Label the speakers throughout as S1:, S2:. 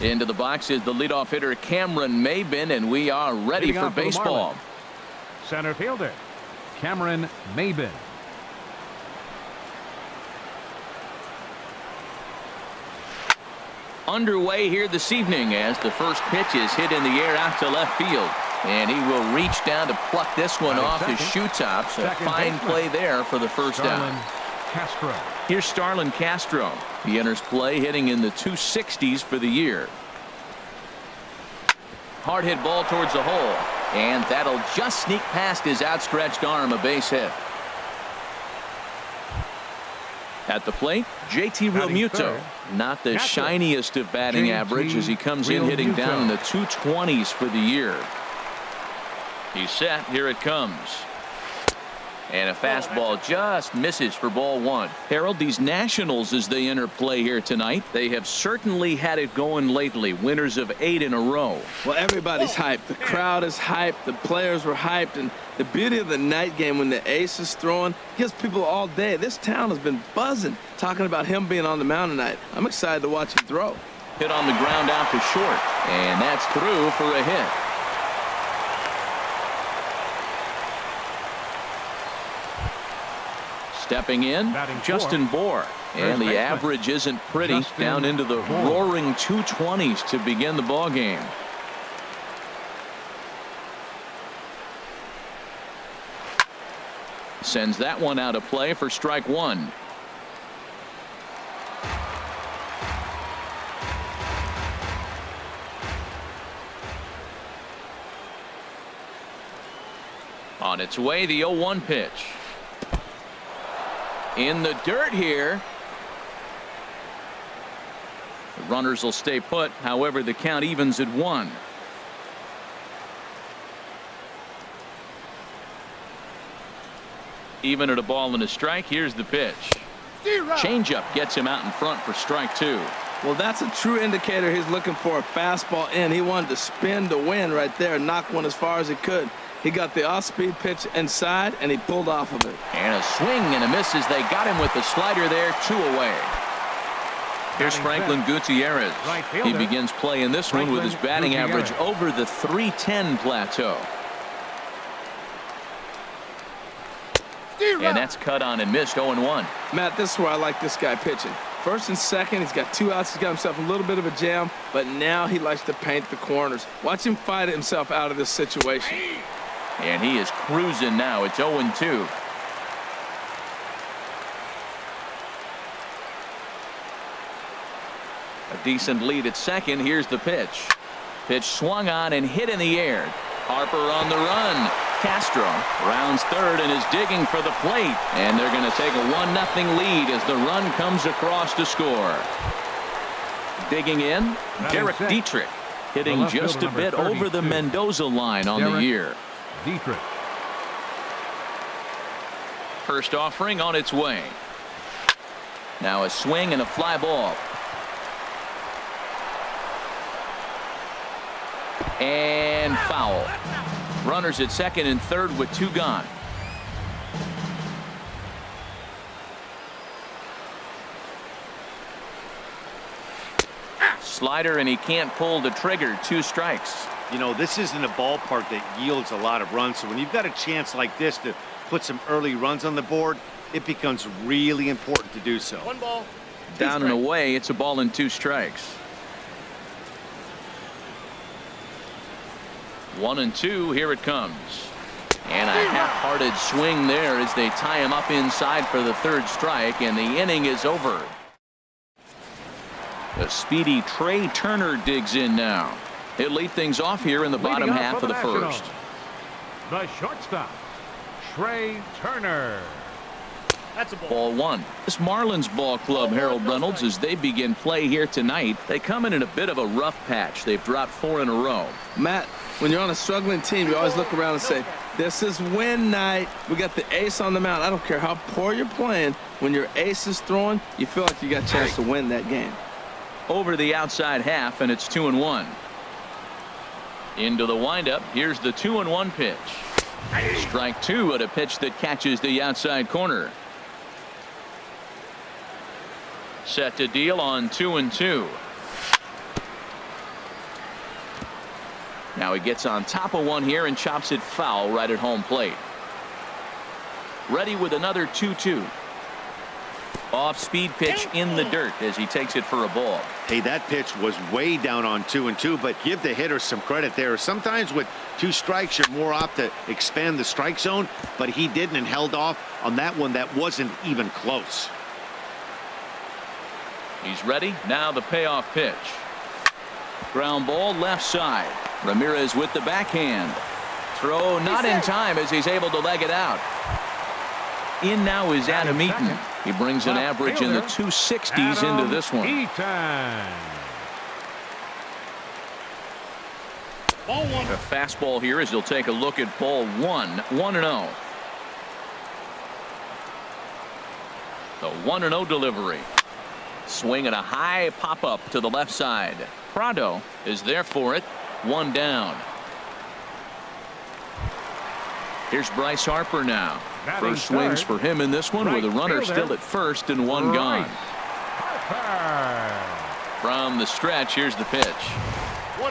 S1: Into the box is the leadoff hitter Cameron Maybin, and we are ready for baseball.
S2: Center fielder Cameron Maybin.
S1: Underway here this evening as the first pitch is hit in the air out to left field. And he will reach down to pluck this one off his shoe tops. A fine play there for the first out.
S2: Castro.
S1: Here's Starlin Castro. He enters play hitting in the 260s for the year. Hard hit ball towards the hole. And that'll just sneak past his outstretched arm, a base hit. At the plate, JT Realmuto. Not the shiniest of batting average as he comes in hitting down in the 220s for the year. He's set. Here it comes. And a fastball just misses for ball one. Harold, these Nationals, as they enter play here tonight, they have certainly had it going lately. Winners of 8 in a row.
S3: Well, everybody's hyped. The crowd is hyped. The players were hyped. And the beauty of the night game when the ace is throwing gives people all day. This town has been buzzing talking about him being on the mound tonight. I'm excited to watch him throw.
S1: Hit on the ground out to short. And that's through for a hit. Stepping in, Justin Bohr. And the average isn't pretty. Down into the roaring 220s to begin the ball game. Sends that one out of play for strike one. On its way, the 0-1 pitch. In the dirt here. The runners will stay put. However, the count evens at 1. Even at a ball and a strike. Here's the pitch. Changeup gets him out in front for strike 2.
S3: Well, that's a true indicator. He's looking for a fastball in. He wanted to spin to win right there, knock one as far as he could. He got the off-speed pitch inside, and he pulled off of it.
S1: And a swing and a miss as they got him with the slider there, 2 away. Here's Franklin Gutierrez. He begins play in this one with his batting average over the 310 plateau. And that's cut on and missed, 0-1.
S3: Matt, this is where I like this guy pitching. First and second, he's got 2 outs. He's got himself a little bit of a jam, but now he likes to paint the corners. Watch him fight himself out of this situation.
S1: And he is cruising now. It's 0-2. A decent lead at second. Here's the pitch. Pitch swung on and hit in the air. Harper on the run. Castro rounds third and is digging for the plate. And they're going to take a 1-0 lead as the run comes across to score. Digging in, Derek Dietrich. Hitting just a bit over the Mendoza line on the year.
S2: Dietrich.
S1: First offering on its way. Now a swing and a fly ball. And foul. Runners at second and third with 2 gone. Slider, and he can't pull the trigger. 2 strikes.
S4: You know, this isn't a ballpark that yields a lot of runs, so when you've got a chance like this to put some early runs on the board, it becomes really important to do so.
S5: 1 ball.
S1: Down and away. It's a ball and 2 strikes. 1-2. Here it comes. And a half-hearted swing there as they tie him up inside for the 3rd strike, and the inning is over. The speedy Trey Turner digs in now. He'll lead things off here in the bottom half of the first.
S2: The shortstop, Trey Turner.
S5: That's a ball.
S1: Ball 1. This Marlins ball club, Harold Reynolds, as they begin play here tonight, they come in a bit of a rough patch. They've dropped 4 in a row.
S3: Matt, when you're on a struggling team, you always look around and say, this is win night. We got the ace on the mound. I don't care how poor you're playing. When your ace is throwing, you feel like you got a chance to win that game.
S1: Over the outside half, and it's 2-1. Into the windup. Here's the 2-1 pitch. Strike 2 at a pitch that catches the outside corner. Set to deal on 2-2. Now he gets on top of one here and chops it foul right at home plate. Ready with another 2-2. Off speed pitch in the dirt as he takes it for a ball.
S4: Hey, that pitch was way down on 2-2, but give the hitter some credit there. Sometimes with 2 strikes, you're more apt to expand the strike zone, but he didn't and held off on that one that wasn't even close.
S1: He's ready. Now the payoff pitch. Ground ball left side. Ramirez with the backhand. Throw not in time as he's able to leg it out. In now is Adam Eaton. He brings an average in the 260s into this one.
S5: Ball 1.
S1: A fastball here as he'll take a look at ball 1. 1-0. The 1-0 delivery. Swing and a high pop up to the left side. Prado is there for it. 1 down. Here's Bryce Harper now. First swings for him in this one with a runner still at first and 1 gone. From the stretch, here's the pitch.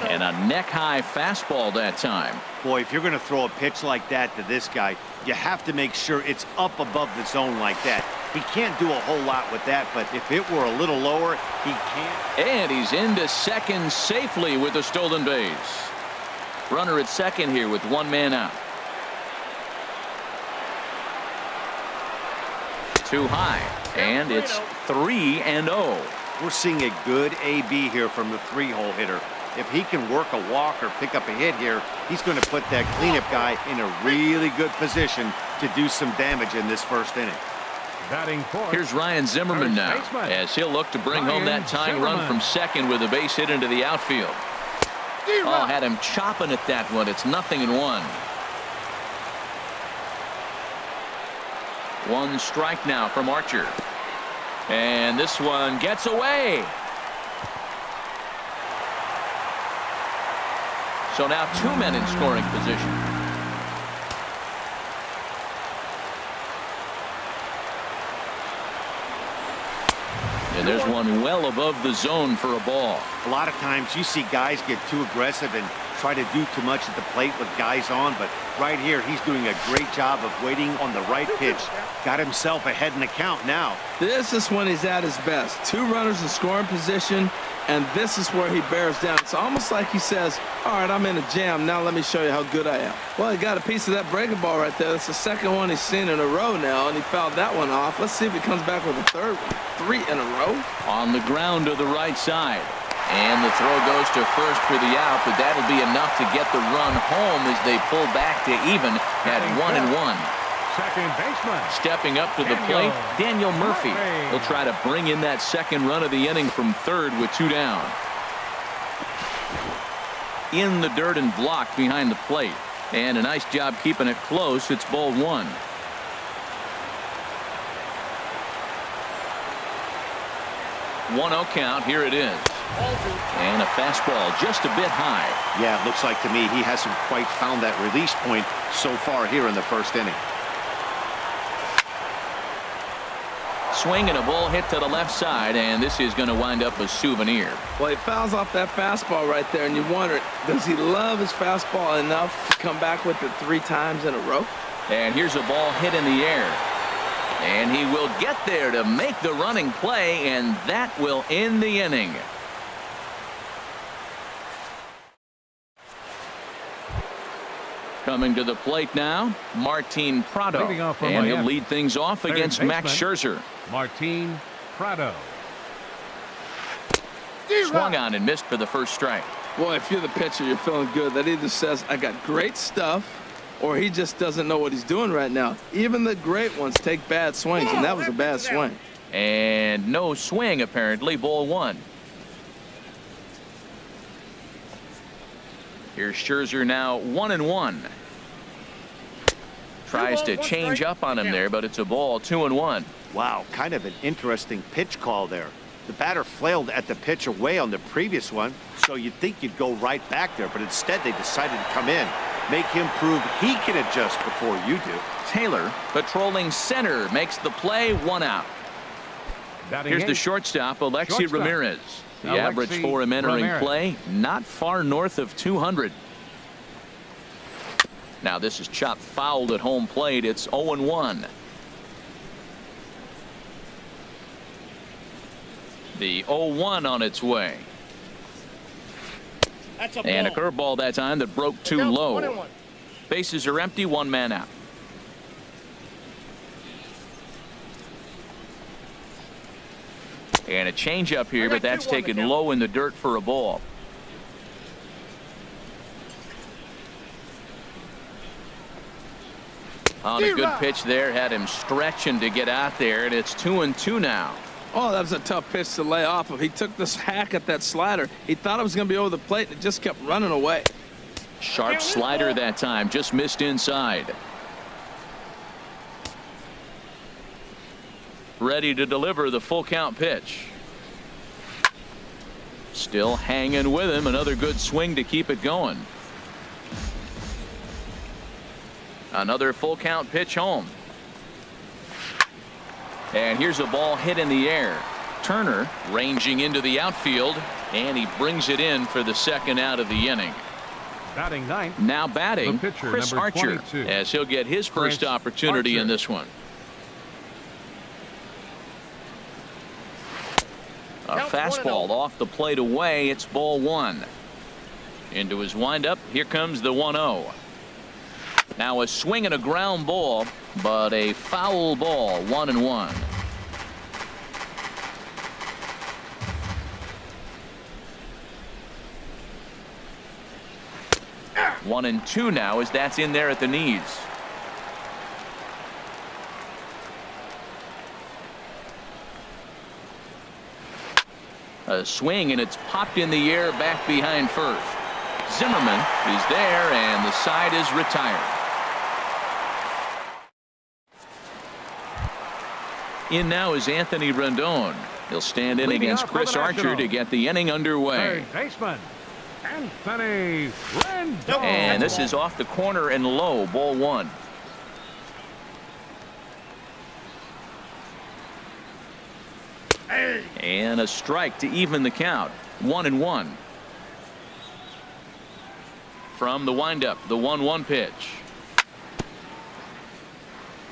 S1: And a neck-high fastball that time.
S4: Boy, if you're going to throw a pitch like that to this guy, you have to make sure it's up above the zone like that. He can't do a whole lot with that, but if it were a little lower, he can't.
S1: And he's into second safely with a stolen base. Runner at second here with 1 man out. Too high, and it's 3-0.
S4: We're seeing a good AB here from the 3-hole hitter. If he can work a walk or pick up a hit here, he's going to put that cleanup guy in a really good position to do some damage in this first inning.
S1: Here's Ryan Zimmerman now as he'll look to bring home that tying run from second with a base hit into the outfield. Oh, had him chopping at that one. It's 0-1. 1 strike now from Archer. And this one gets away. So now 2 men in scoring position. And there's one well above the zone for a ball.
S4: A lot of times you see guys get too aggressive and try to do too much at the plate with guys on, but right here he's doing a great job of waiting on the right pitch. Got himself ahead in the count now.
S3: This is when he's at his best. 2 runners in scoring position, and this is where he bears down. It's almost like he says, all right, I'm in a jam. Now let me show you how good I am. Well, he got a piece of that breaking ball right there. That's the second one he's seen in a row now, and he fouled that one off. Let's see if he comes back with a third one. 3 in a row.
S1: On the ground to the right side. And the throw goes to first for the out, but that'll be enough to get the run home as they pull back to even at 1-1.
S2: Second baseman.
S1: Stepping up to the plate, Daniel Murphy. He'll try to bring in that second run of the inning from third with 2 down. In the dirt and blocked behind the plate. And a nice job keeping it close. It's ball 1. 1-0 count. Here it is. And a fastball just a bit high.
S4: Yeah, it looks like to me he hasn't quite found that release point so far here in the first inning.
S1: Swing and a ball hit to the left side, and this is going to wind up a souvenir.
S3: Well, he fouls off that fastball right there, and you wonder, does he love his fastball enough to come back with it 3 times in a row?
S1: And here's a ball hit in the air. And he will get there to make the running play, and that will end the inning. Coming to the plate now, Martin Prado. And he'll lead things off against Max Scherzer.
S2: Martin Prado.
S1: Swung on and missed for the first strike.
S3: Boy, if you're the pitcher, you're feeling good. That either says, I got great stuff, or he just doesn't know what he's doing right now. Even the great ones take bad swings, and that was a bad swing.
S1: And no swing, apparently. Ball 1. Here's Scherzer now 1-1. Tries to change up on him there, but it's a ball. 2-1.
S4: Wow, kind of an interesting pitch call there. The batter flailed at the pitch away on the previous one, so you'd think you'd go right back there, but instead they decided to come in, make him prove he can adjust before you do.
S1: Taylor patrolling center makes the play. 1 out. Here's the shortstop, Alexi Ramirez. The average for him entering play, not far north of 200. Now this is chopped fouled at home plate. It's 0-1. The 0-1 on its way.
S5: That's a
S1: And a
S5: ball.
S1: curveball that time that broke too
S5: Counts
S1: low.
S5: 1-1.
S1: Bases are empty, one man out. And a changeup here, but that's taken low in the dirt for a ball. On a good pitch there, had him stretching to get out there, and it's 2-2 now.
S3: Oh, that was a tough pitch to lay off of. He took this hack at that slider. He thought it was going to be over the plate, and it just kept running away.
S1: Sharp slider that time, just missed inside. Ready to deliver the full count pitch. Still hanging with him. Another good swing to keep it going. Another full count pitch home. And here's a ball hit in the air. Turner ranging into the outfield, and he brings it in for the second out of the inning.
S2: Batting ninth.
S1: Now batting,
S2: the pitcher,
S1: Chris
S2: number
S1: Archer,
S2: 22.
S1: as he'll get his first
S2: Chris
S1: opportunity
S2: Archer.
S1: in this one. A
S5: Counts
S1: fastball
S5: 1-0.
S1: off the plate away. It's ball one. Into his windup. Here comes the 1-0. Now a swing and a ground ball, but a foul ball. 1-1. One and two now as that's in there at the knees. A swing, and it's popped in the air back behind first. Zimmerman is there, and the side is retired. In now is Anthony Rendon. He'll stand in
S2: Leading
S1: against
S2: off for
S1: Chris
S2: the
S1: Archer to
S2: Nationals.
S1: get the inning underway.
S2: Third baseman, Anthony Rendon.
S1: And this is off the corner and low, ball one. And a strike to even the count. 1-1. From the windup, the 1-1 pitch.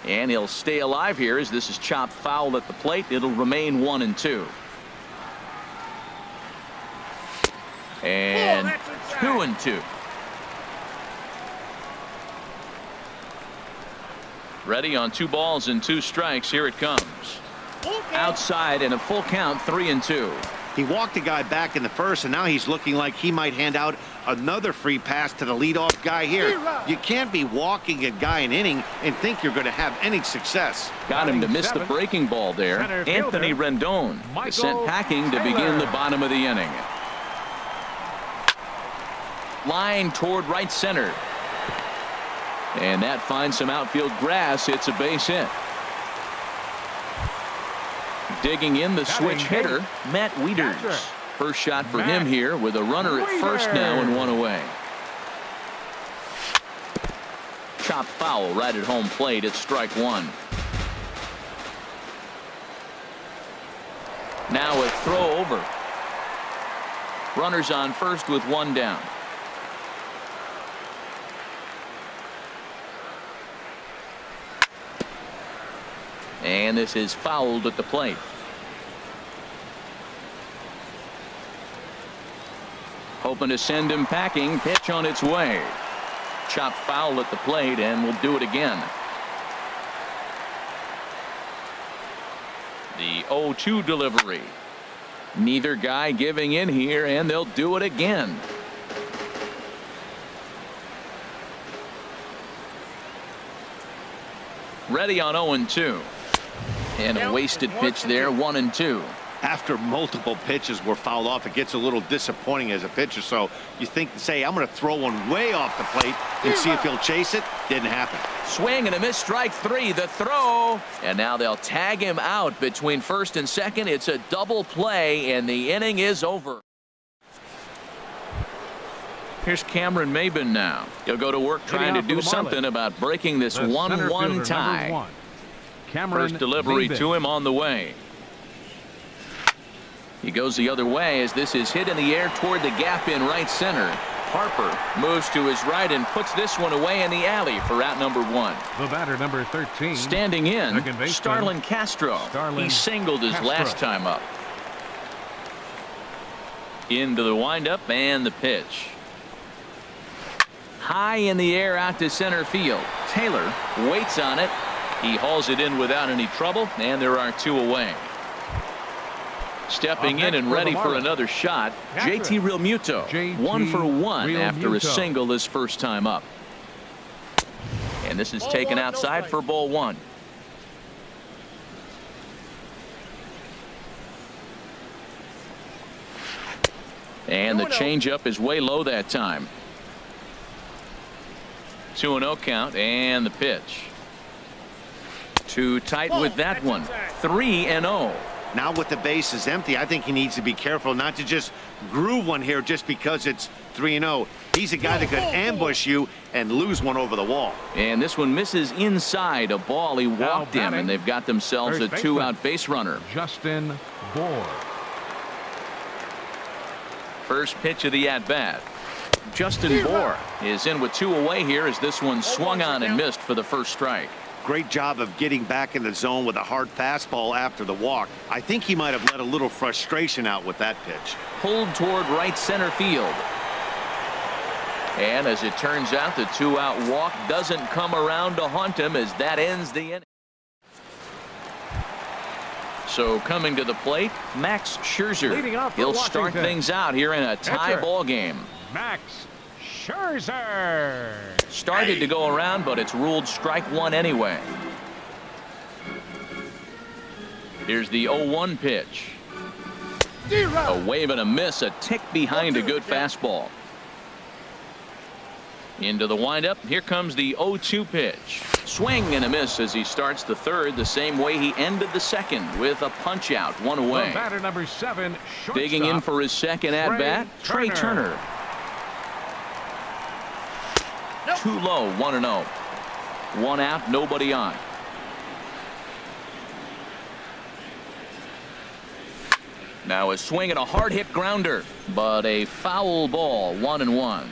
S1: And he'll stay alive here as this is chopped foul at the plate. It'll remain 1-2. And 2-2. Ready on 2 balls and 2 strikes. Here it comes. Outside and a full count, 3-2.
S4: He walked the guy back in the first, and now he's looking like he might hand out another free pass to the leadoff guy here. You can't be walking a guy an inning and think you're going to have any success.
S1: Got him to miss the
S2: Seventh,
S1: breaking ball there.
S2: center fielder,
S1: Anthony Rendon is
S2: Michael
S1: sent packing to begin
S2: Taylor.
S1: the bottom of the inning. Line toward right center. And that finds some outfield grass. It's a base hit. Digging in the switch hitter, Matt Wieters.
S2: Catcher.
S1: First shot for
S2: Matt
S1: him here with a runner at first now and 1 away. Chopped foul right at home plate. It's strike 1. Now a throw over. Runners on first with 1 down. And this is fouled at the plate. Hoping to send him packing. Pitch on its way. Chopped foul at the plate, and we'll do it again. The 0-2 delivery. Neither guy giving in here, and they'll do it again. Ready on 0-2. And a wasted pitch there, 1-2.
S4: After multiple pitches were fouled off, it gets a little disappointing as a pitcher. So you think, say, I'm going to throw one way off the plate and see if he'll chase it. Didn't happen.
S1: Swing and a miss, strike 3. The throw, and now they'll tag him out between first and second. It's a double play, and the inning is over. Here's Cameron Maben now. He'll go to work trying to do something about breaking this 1-1 tie. First delivery to him on the way. He goes the other way as this is hit in the air toward the gap in right center. Harper moves to his right and puts this one away in the alley for out number 1.
S2: The batter, number 13.
S1: Standing in,
S2: Second baseman,
S1: Starlin Castro. He singled his last time up. Into the windup and the pitch. High in the air out to center field. Taylor waits on it. He hauls it in without any trouble, and there are 2 away. Stepping in and ready for another shot, JT Realmuto. 1 for 1 after a single his first time up. And this is taken outside for ball 1. And the changeup is way low that time. 2-0 count and the pitch. Too tight with that one. 3-0.
S4: Now with the bases empty, I think he needs to be careful not to just groove one here just because it's 3-0. He's a guy that could ambush you and lose one over the wall.
S1: And this one misses inside a ball. He walked him, and they've got themselves a 2-out base runner.
S2: Justin Bour.
S1: First pitch of the at-bat. Justin Bour is in with 2 away here as this one swung on and missed for the first strike.
S4: Great job of getting back in the zone with a hard fastball after the walk. I think he might have let a little frustration out with that pitch.
S1: Pulled toward right center field. And as it turns out, the 2-out walk doesn't come around to haunt him as that ends the inning. So coming to the plate, Max Scherzer. He'll start things out here in a tie ball game.
S2: Max Scherzer.
S1: Started to go around, but it's ruled strike 1 anyway. Here's the 0-1 pitch. A wave and a miss, a tick behind a good fastball. Into the windup. Here comes the 0-2 pitch. Swing and a miss as he starts the third the same way he ended the second with a punch out, 1 away.
S2: The batter, number 7,
S1: digging in for his second at bat, Trey Turner. Too low, 1-0. 1 out, nobody on. Now a swing and a hard hit grounder, but a foul ball, 1-1.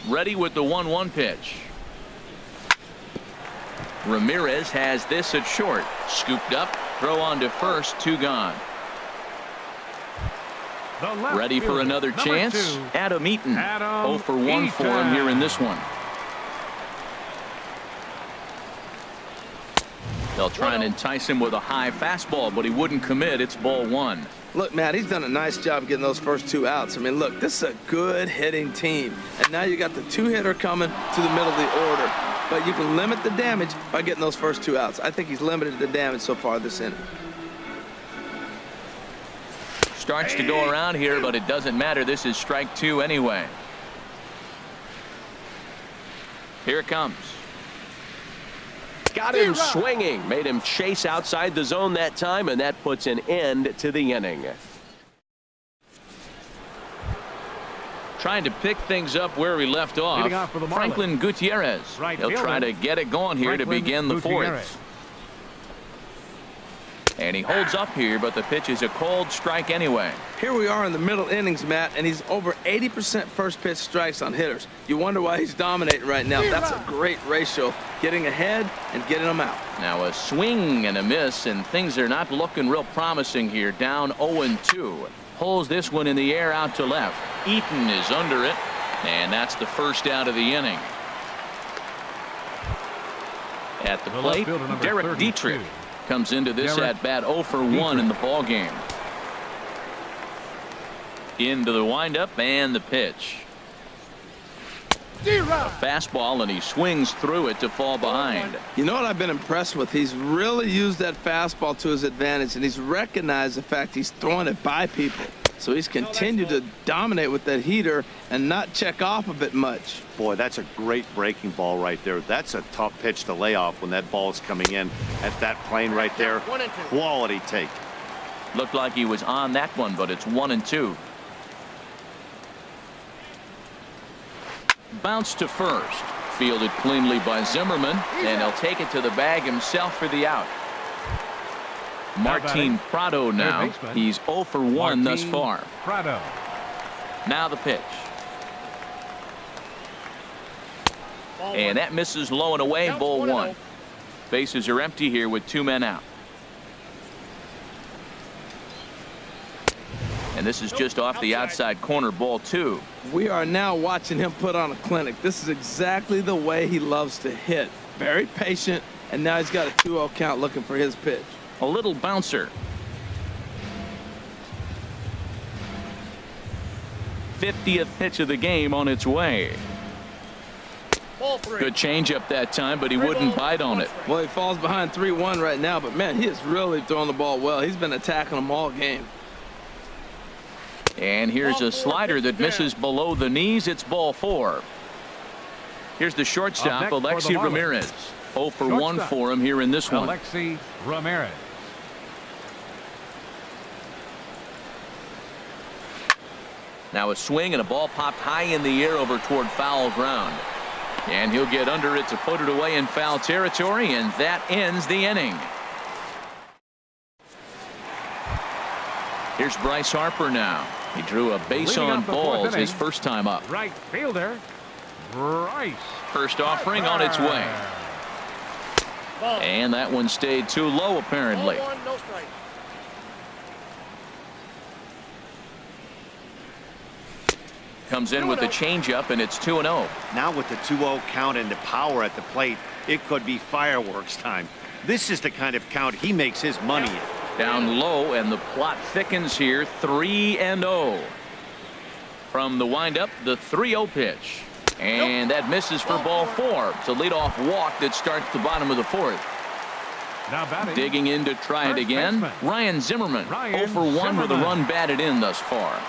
S1: Ready with the 1-1 pitch. Ramirez has this at short. Scooped up, throw on to first, 2 gone. Ready for another chance. Adam Eaton. 0 for 1 for him here in this one. They'll try and entice him with a high fastball, but he wouldn't commit. It's ball 1.
S3: Look, Matt, he's done a nice job getting those first 2 outs. I mean, look, this is a good hitting team. And now you got the 2-hitter coming to the middle of the order. But you can limit the damage by getting those first 2 outs. I think he's limited the damage so far this inning.
S1: Starts to go around here, but it doesn't matter. This is strike 2 anyway. Here it comes.
S6: Got him swinging. Made him chase outside the zone that time, and that puts an end to the inning.
S1: Trying to pick things up where we left off. Franklin Gutierrez. He'll try to get it going here to begin the 4th. And he holds up here, but the pitch is a cold strike anyway.
S3: Here we are in the middle innings, Matt, and he's over 80% first pitch strikes on hitters. You wonder why he's dominating right now. That's a great ratio, getting ahead and getting them out.
S1: Now a swing and a miss, and things are not looking real promising here. Down 0-2. Pulls this one in the air out to left. Eaton is under it, and that's the first out of the inning. At the plate, Derek Dietrich comes into this at-bat 0 for 1 in the ball game. Into the windup and the pitch. A fastball, and he swings through it to fall behind.
S3: You know what I've been impressed with? He's really used that fastball to his advantage, and he's recognized the fact he's throwing it by people. So he's continued to dominate with that heater and not check off a bit much.
S4: Boy, that's a great breaking ball right there. That's a tough pitch to lay off when that ball is coming in at that plane right there. Quality take.
S1: Looked like he was on that one, but it's 1-2. Bounce to first. Fielded cleanly by Zimmerman, and he'll take it to the bag himself for the out. Martin Prado now. He's 0 for 1 thus far.
S2: Prado.
S1: Now the pitch. And that misses low and away. Ball 1. Bases are empty here with 2 men out. And this is just off the outside corner. Ball 2.
S3: We are now watching him put on a clinic. This is exactly the way he loves to hit. Very patient, and now he's got a 2-0 count looking for his pitch.
S1: A little bouncer. 50th pitch of the game on its way. Good changeup that time, but he wouldn't bite on it.
S3: Well, he falls behind 3-1 right now, but man, he is really throwing the ball well. He's been attacking them all game.
S1: And here's a slider that misses below the knees. It's ball 4. Here's the shortstop, Alexi Ramirez. 0 for 1 for him here in this one.
S2: Alexi Ramirez.
S1: Now a swing and a ball popped high in the air over toward foul ground. And he'll get under it to put it away in foul territory, and that ends the inning. Here's Bryce Harper now. He drew a base on balls his first time up.
S2: Right fielder, Bryce.
S1: First offering on its way. And that one stayed too low, apparently.
S5: Ball 1, no strike.
S1: Comes in with a changeup, and it's 2-0.
S4: Now with the 2-0 count and the power at the plate, it could be fireworks time. This is the kind of count he makes his money in.
S1: Down low, and the plot thickens here. 3-0. From the windup, the 3-0 pitch. And that misses for ball 4. It's a leadoff walk that starts the bottom of the 4th.
S2: Now batting.
S1: Digging in to try it again. Ryan Zimmerman. 0 for 1 with a run batted in thus far.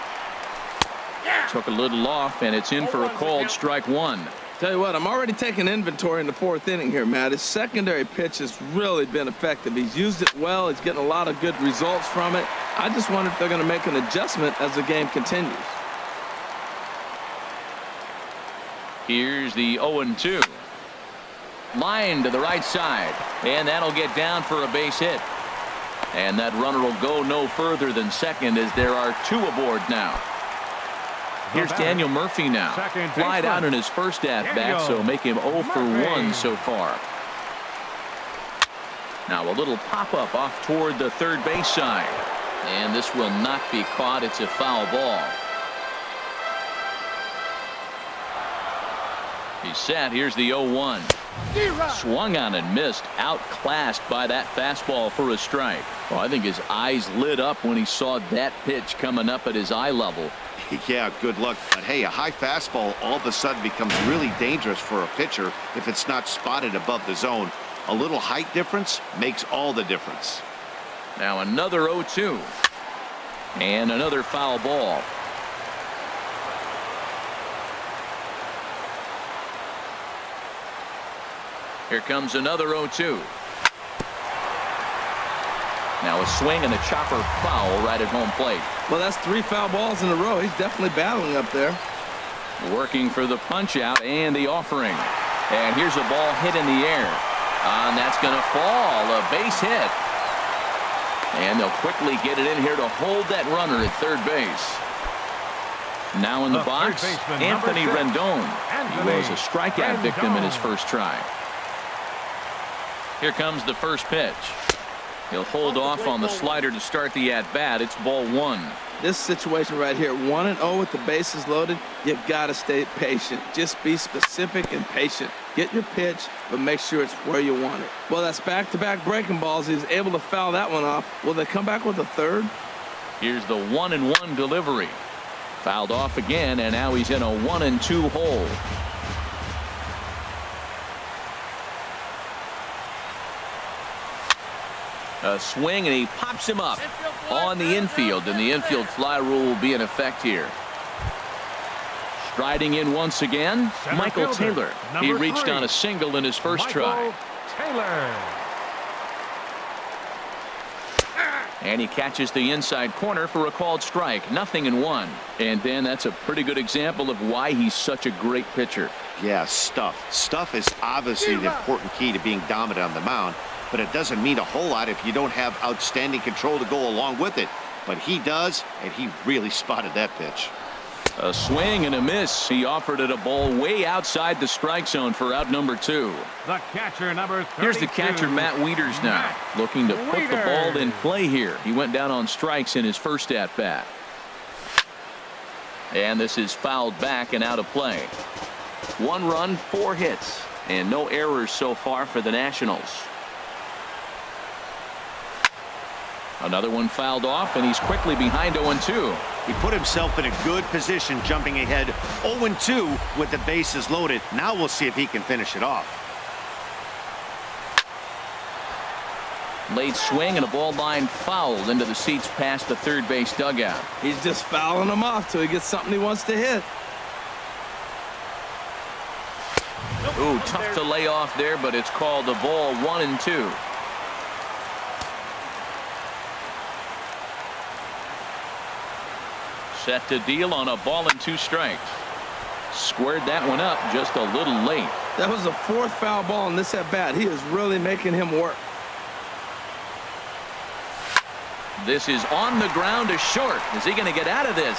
S1: Took a little off, and it's in for a called strike 1.
S3: Tell you what, I'm already taking inventory in the 4th inning here, Matt. His secondary pitch has really been effective. He's used it well. He's getting a lot of good results from it. I just wonder if they're going to make an adjustment as the game continues.
S1: Here's the 0-2. Line to the right side, and that'll get down for a base hit. And that runner will go no further than second, as there are 2 aboard now. Here's Daniel Murphy now. Flied out in his first at-bat, so make him 0 for 1 so far. Now a little pop-up off toward the third base side. And this will not be caught. It's a foul ball. He's set. Here's the 0-1. Swung on and missed. Outclassed by that fastball for a strike. Well, I think his eyes lit up when he saw that pitch coming up at his eye level.
S4: Yeah, good luck. But hey, a high fastball all of a sudden becomes really dangerous for a pitcher if it's not spotted above the zone. A little height difference makes all the difference.
S1: Now another 0-2. And another foul ball. Here comes another 0-2. Now a swing and a chopper foul right at home plate.
S3: Well, that's 3 foul balls in a row. He's definitely battling up there.
S1: Working for the punch out and the offering. And here's a ball hit in the air. And that's going to fall. A base hit. And they'll quickly get it in here to hold that runner at third base. Now in the box, Anthony Rendon. He was a strikeout victim in his first try. Here comes the first pitch. He'll hold off on the slider to start the at-bat. It's ball 1.
S3: This situation right here, 1-0 with the bases loaded, you got to stay patient. Just be specific and patient. Get your pitch, but make sure it's where you want it. Well, that's back-to-back breaking balls. He's able to foul that one off. Will they come back with a third?
S1: Here's the 1-1 delivery. Fouled off again, and now he's in a 1-2 hole. A swing, and he pops him up on the infield, and the infield fly rule will be in effect here. Striding in once again, Michael Taylor. He reached on a single in his first try.
S2: Taylor.
S1: And he catches the inside corner for a called strike. 0-1. And Dan, that's a pretty good example of why he's such a great pitcher.
S4: Yeah, stuff. Stuff is obviously the important key to being dominant on the mound. But it doesn't mean a whole lot if you don't have outstanding control to go along with it. But he does, and he really spotted that pitch.
S1: A swing and a miss. He offered it a ball way outside the strike zone for out number 2.
S2: The catcher, number 32.
S1: Here's the catcher, Matt Wieters, now looking to put the ball in play here. He went down on strikes in his first at bat. And this is fouled back and out of play. 1 run, 4 hits, and no errors so far for the Nationals. Another one fouled off, and he's quickly behind 0-2.
S4: He put himself in a good position, jumping ahead 0-2 with the bases loaded. Now we'll see if he can finish it off.
S1: Late swing and a ball line fouled into the seats past the third base dugout.
S3: He's just fouling them off till he gets something he wants to hit.
S1: Ooh, tough to lay off there, but it's called a ball. 1-2. Set to deal on a ball and 2 strikes. Squared that one up just a little late.
S3: That was the 4th foul ball in this at bat. He is really making him work.
S1: This is on the ground to short. Is he going to get out of this?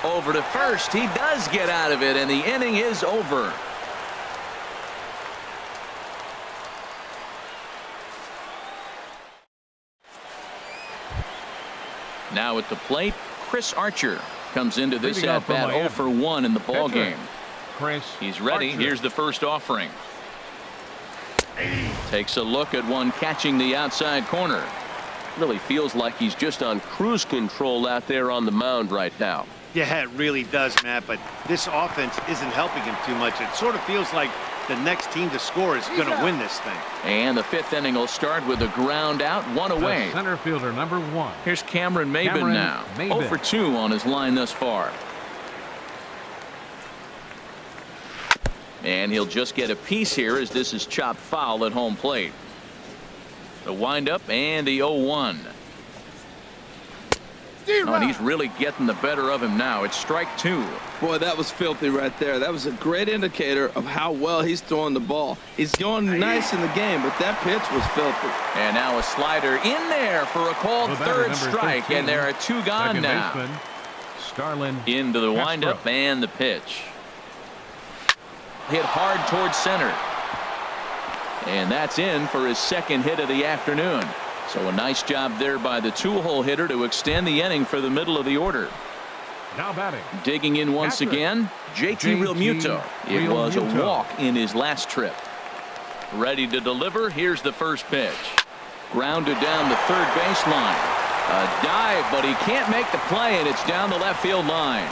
S1: Over to first. He does get out of it, and the inning is over. Now at the plate, Chris Archer comes into this at bat 0 for 1 in the ball game. He's ready. Here's the first offering. Takes a look at one catching the outside corner.
S6: Really feels like he's just on cruise control out there on the mound right now.
S4: Yeah, it really does, Matt, but this offense isn't helping him too much. It sort of feels like the next team to score is going to win this thing.
S1: And the 5th inning will start with a ground out, 1 away.
S2: The center fielder, number 1.
S1: Here's Cameron Maybin now. 0 for 2 on his line thus far. And he'll just get a piece here as this is chopped foul at home plate. The windup and the 0-1. Oh, and he's really getting the better of him now. It's strike 2.
S3: Boy, that was filthy right there. That was a great indicator of how well he's throwing the ball. He's going nice in the game, but that pitch was filthy.
S1: And now a slider in there for a called third strike,
S2: 13,
S1: and there are 2 gone now.
S2: Baseman, Starlin
S1: into the windup and the pitch. Hit hard towards center. And that's in for his 2nd hit of the afternoon. So a nice job there by the 2-hole hitter to extend the inning for the middle of the order.
S2: Now batting.
S1: Digging in once again, JT Realmuto. It was a walk in his last trip. Ready to deliver. Here's the first pitch. Grounded down the third baseline. A dive, but he can't make the play, and it's down the left field line.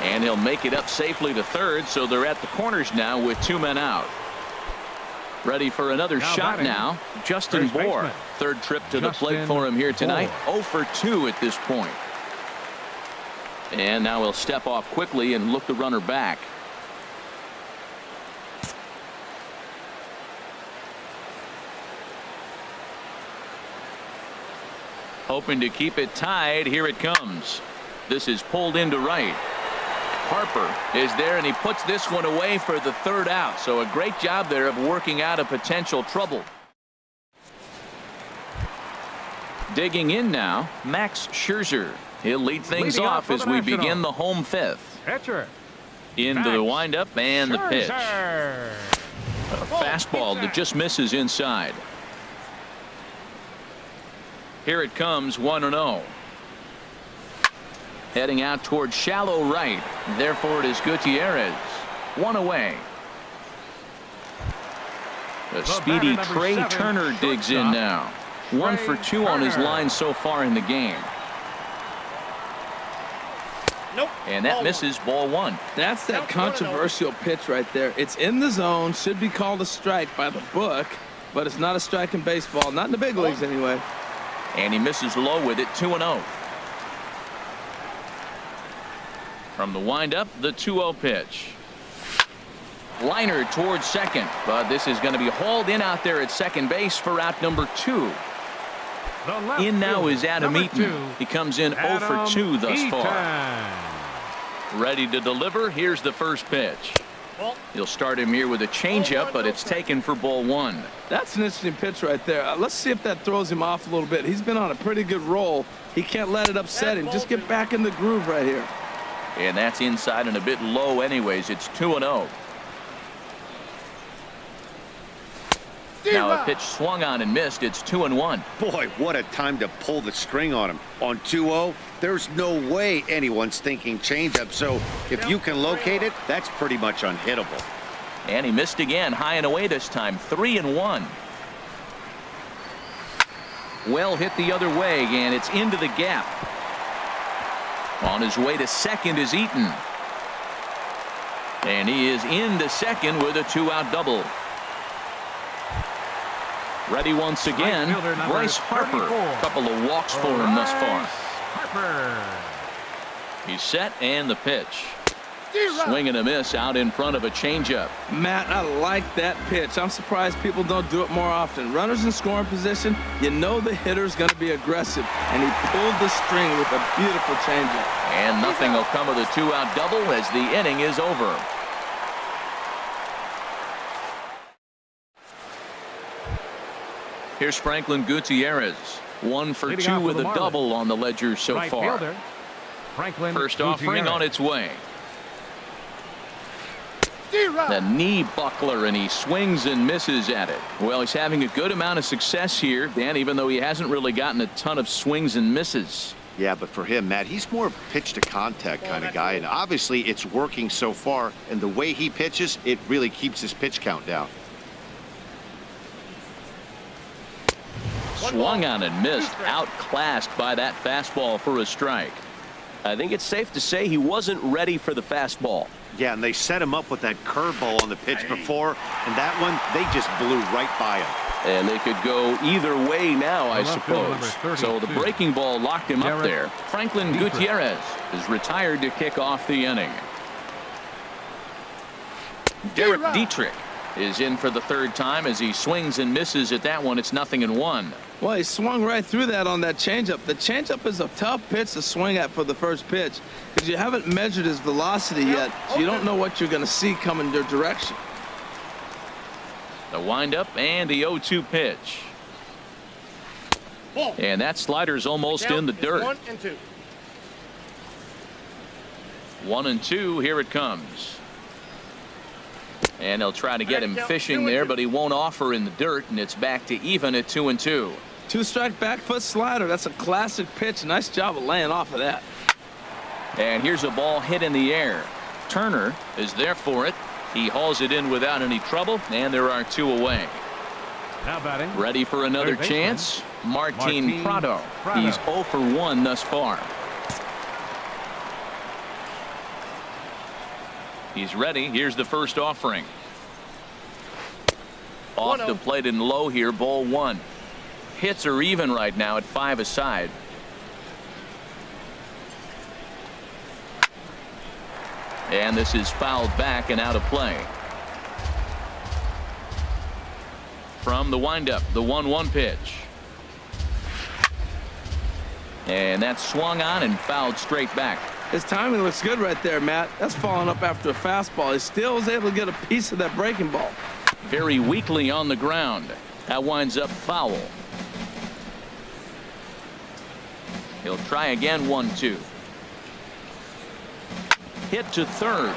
S1: And he'll make it up safely to third, so they're at the corners now with 2 men out. Ready for another shot now. Justin Bohr. Third trip to the plate for him here tonight. 0 for 2 at this point. And now he'll step off quickly and look the runner back. Hoping to keep it tied. Here it comes. This is pulled into right. Harper is there, and he puts this one away for the 3rd out. So a great job there of working out a potential trouble. Digging in now, Max Scherzer. He'll lead things off as we begin the home 5th.
S2: Pitcher.
S1: Into the windup and the pitch. A fastball that just misses inside. Here it comes, 1-0. Heading out towards shallow right. Therefore it is Gutierrez. 1 away. The speedy Trey Turner digs in now. 1 for 2 on his line so far in the game.
S5: Nope.
S1: And that misses, ball 1.
S3: That's that controversial pitch right there. It's in the zone, should be called a strike by the book, but it's not a strike in baseball, not in the big leagues anyway.
S1: And he misses low with it. 2-0. From the windup, the 2-0 pitch. Liner towards second, but this is going to be hauled in out there at second base for out number 2. In now is Adam Eaton. He comes in 0 for 2 thus far. Ready to deliver. Here's the first pitch. He'll start him here with a changeup, but it's taken for ball 1.
S3: That's an interesting pitch right there. Let's see if that throws him off a little bit. He's been on a pretty good roll. He can't let it upset him. Just get back in the groove right here.
S1: And that's inside and a bit low anyways. It's 2-0. Now a pitch swung on and missed. It's 2-1.
S4: Boy, what a time to pull the string on him. On 2-0, there's no way anyone's thinking changeup. So if you can locate it, that's pretty much unhittable.
S1: And he missed again, high and away this time. 3-1. Well hit the other way, and it's into the gap. On his way to second is Eaton. And he is into second with a 2-out double. Ready once again, Bryce Harper. A couple of walks for him thus far.
S2: Harper.
S1: He's set and the pitch. Swing and a miss out in front of a changeup.
S3: Matt, I like that pitch. I'm surprised people don't do it more often. Runners in scoring position, you know the hitter's going to be aggressive, and he pulled the string with a beautiful changeup.
S1: And nothing will come of the 2-out double as the inning is over. Here's Franklin Gutierrez. 1 for 2 with a double on the ledger so far. First offering on its way. The knee buckler, and he swings and misses at it. Well, he's having a good amount of success here, Dan, even though he hasn't really gotten a ton of swings and misses.
S4: Yeah, but for him, Matt, he's more of a pitch to contact kind of guy, and obviously it's working so far, and the way he pitches, it really keeps his pitch count down.
S1: Swung on and missed, outclassed by that fastball for a strike.
S6: I think it's safe to say he wasn't ready for the fastball.
S4: Yeah, and they set him up with that curveball on the pitch before, and that one, they just blew right by him.
S1: And they could go either way now, I suppose. So the breaking ball locked him up there. Franklin Gutierrez is retired to kick off the inning. Derek Dietrich is in for the third time as he swings and misses at that one. It's 0-1.
S3: Well, he swung right through that on that changeup. The changeup is a tough pitch to swing at for the first pitch because you haven't measured his velocity yet, so you don't know what you're going to see coming your direction.
S1: The windup and the 0-2 pitch. And that slider's almost in the dirt.
S5: 1-2.
S1: 1-2. Here it comes. And they'll try to get him fishing there, but he won't offer in the dirt, and it's back to even at 2-2.
S3: Two-strike back foot slider. That's a classic pitch. Nice job of laying off of that.
S1: And here's a ball hit in the air. Turner is there for it. He hauls it in without any trouble, and there are 2 away.
S2: Now batting.
S1: Ready for another chance? Martin Prado. He's 0 for 1 thus far. He's ready. Here's the first offering. Off the plate and low here, ball 1. Hits are even right now at 5 aside. And this is fouled back and out of play. From the windup, the 1-1 pitch. And that's swung on and fouled straight back.
S3: His timing looks good right there, Matt. That's following up after a fastball. He still was able to get a piece of that breaking ball.
S1: Very weakly on the ground. That winds up foul. He'll try again. 1-2. Hit to third.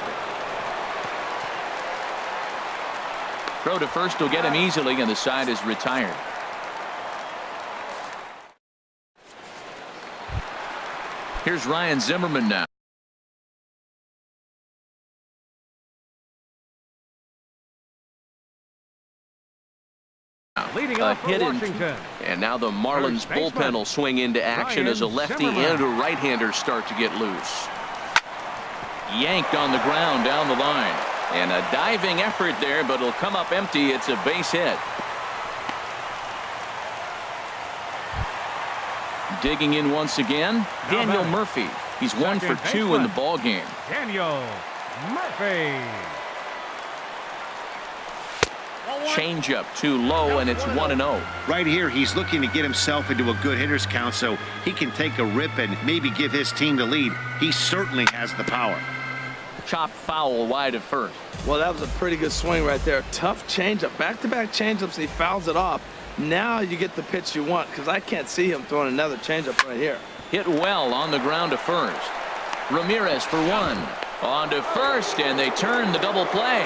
S1: Throw to first will get him easily, and the side is retired. Here's Ryan Zimmerman now.
S2: Leading
S1: A
S2: off for
S1: hit in,
S2: Washington.
S1: and now the Marlins bullpen will swing into action as a lefty and a right-hander start to get loose. Yanked on the ground down the line, and a diving effort there, but it'll come up empty. It's a base hit. Digging in once again, Daniel Murphy. He's 1 for 2 in the ball game.
S2: Daniel Murphy.
S1: Changeup too low, and it's 1-0.
S4: Right here, he's looking to get himself into a good hitter's count so he can take a rip and maybe give his team the lead. He certainly has the power.
S1: Chopped foul wide of first.
S3: Well, that was a pretty good swing right there. Tough changeup. Back-to-back changeups, he fouls it off. Now you get the pitch you want, because I can't see him throwing another changeup right here.
S1: Hit well on the ground to first. Ramirez for one. On to first, and they turn the double play.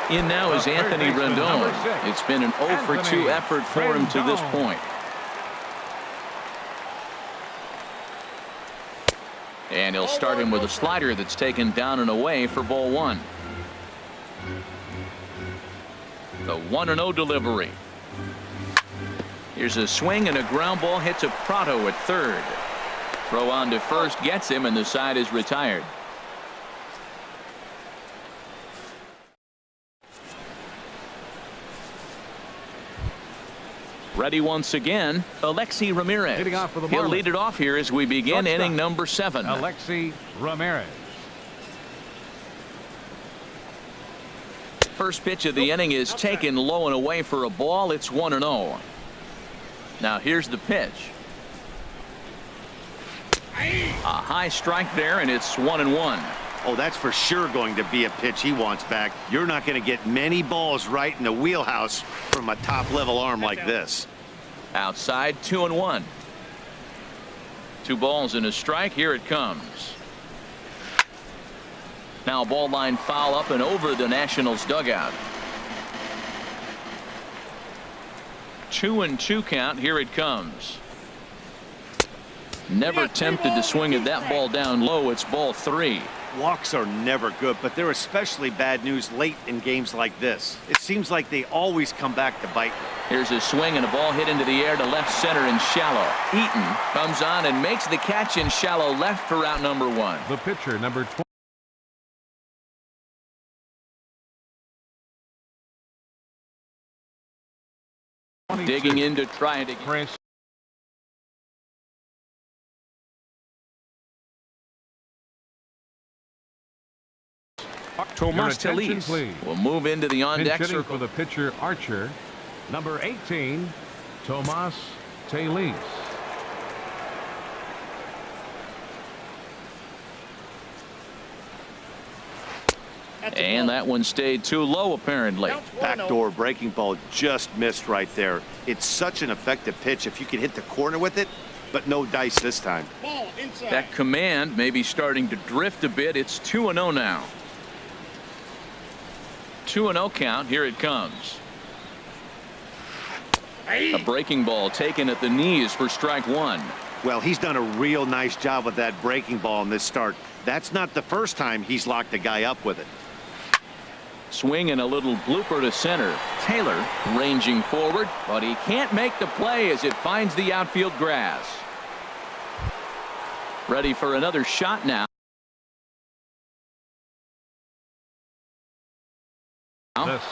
S1: In now is Anthony Rendon. It's been an 0 for 2 effort for him to this point. And he'll start him with a slider that's taken down and away for ball one. The 1-0 delivery. Here's a swing and a ground ball hit to Prado at third. Throw on to first gets him, and the side is retired. Ready once again, Alexi Ramirez.
S2: Leading off for the
S1: He'll
S2: Marlins.
S1: lead it off here as we begin
S2: Shortstop,
S1: inning number 7.
S2: Alexi Ramirez.
S1: First pitch of the inning is taken low and away for a ball. It's 1-0. Now here's the pitch. A high strike there, and it's 1-1.
S4: Oh, that's for sure going to be a pitch he wants back. You're not going to get many balls right in the wheelhouse from a top-level arm like this.
S1: Outside, 2-1. 2 balls and a strike. Here it comes. Now ball line foul up and over the Nationals dugout. 2-2 count. Here it comes. Never tempted to swing at that ball down low. It's ball 3.
S4: Walks are never good, but they're especially bad news late in games like this. It seems like they always come back to bite.
S1: Here's a swing and a ball hit into the air to left center and shallow. Eaton comes on and makes the catch in shallow left for out number 1.
S2: The pitcher, number 20.
S1: Digging in to try it again.
S2: Chris.
S1: Tomas Telis will move into the on-deck
S2: Pinch hitting
S1: circle.
S2: for the pitcher Archer, number 18, Tomas Telis.
S1: And that one stayed too low apparently.
S4: Backdoor breaking ball just missed right there. It's such an effective pitch if you can hit the corner with it, but no dice this time.
S1: That command may be starting to drift a bit. It's 2-0 now. 2-0 count. Here it comes. A breaking ball taken at the knees for strike 1.
S4: Well, he's done a real nice job with that breaking ball in this start. That's not the first time he's locked a guy up with it.
S1: Swing and a little blooper to center. Taylor ranging forward, but he can't make the play as it finds the outfield grass. Ready for another shot now.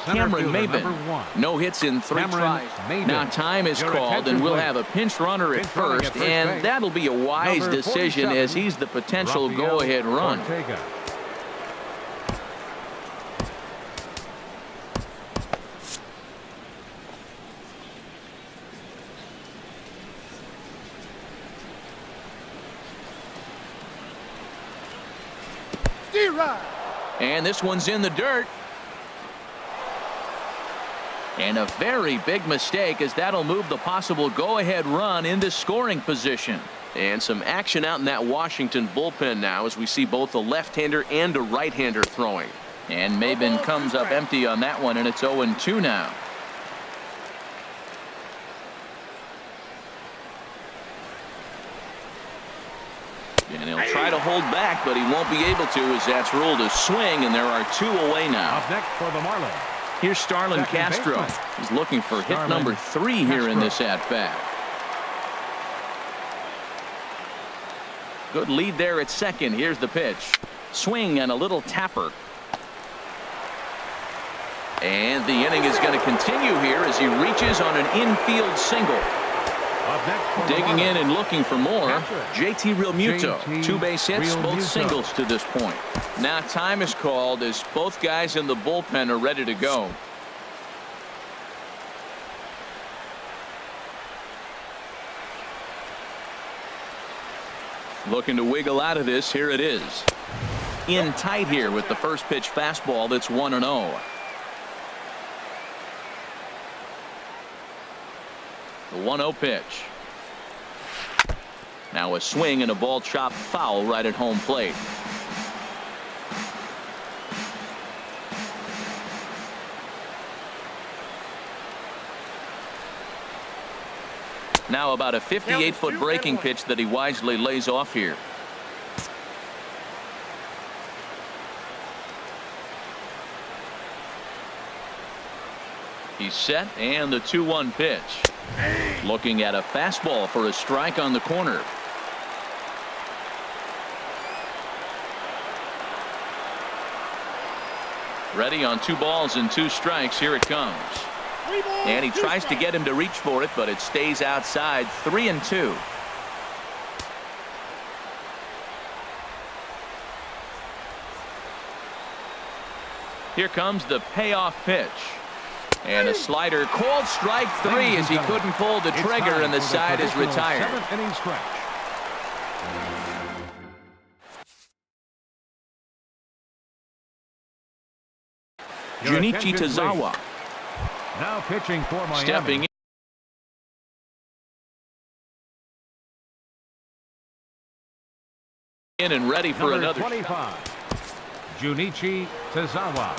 S1: Cameron Maben. No hits in 3 tries. Now time is called, and we'll have a pinch runner at first, and that'll be a wise decision as he's the potential go-ahead run. And this one's in the dirt. And a very big mistake, as that'll move the possible go-ahead run into scoring position. And some action out in that Washington bullpen now as we see both a left-hander and a right-hander throwing. And Maben comes up empty on that one, and it's 0-2 now. And he'll try to hold back, but he won't be able to as that's ruled a swing, and there are 2 away now.
S2: Up next for the Marlins.
S1: Here's Starlin Castro. He's looking for hit number 3 here in this at-bat. Good lead there at second. Here's the pitch. Swing and a little tapper. And the inning is going to continue here as he reaches on an infield single. Digging in and looking for more. JT Realmuto. 2 base hits, both singles to this point. Now time is called as both guys in the bullpen are ready to go. Looking to wiggle out of this. Here it is. In tight here with the first pitch fastball that's 1-0. The 1-0 pitch. Now a swing and a ball chopped foul right at home plate. Now about a 58-foot breaking pitch that he wisely lays off here. He's set, and the 2-1 pitch. Looking at a fastball for a strike on the corner. Ready on 2 balls and 2 strikes. Here it comes. And he tries to get him to reach for it, but it stays outside. 3-2. Here comes the payoff pitch. And a slider called strike 3 as he couldn't pull the trigger, and the side is retired.
S2: 7th inning stretch.
S1: Junichi Tazawa
S2: Now pitching for Miami.
S1: stepping in and ready for
S2: Number
S1: another
S2: 25, Junichi Tazawa.